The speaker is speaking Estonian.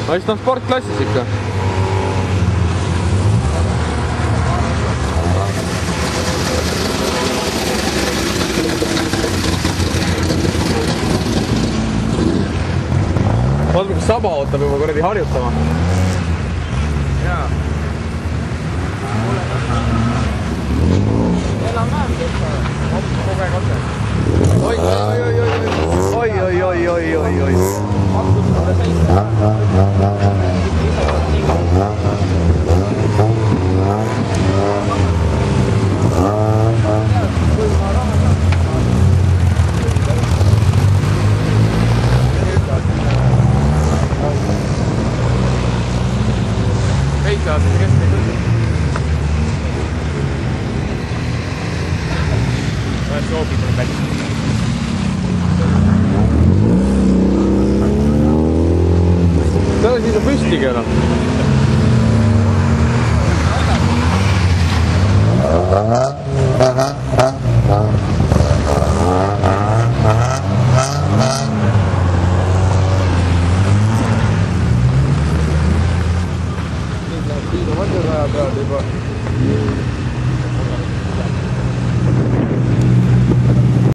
no siis noh, sportklassis ikka. vaata, kas saba ootab juba kuradi harjutama. jaa. Enam-vähem kõik on kogu aeg otse. Oi. Veitsaastas keskne küll. Olen soobi tuleb välja. Täna siin on püstigi enam. Liidu mõttesaja peal juba.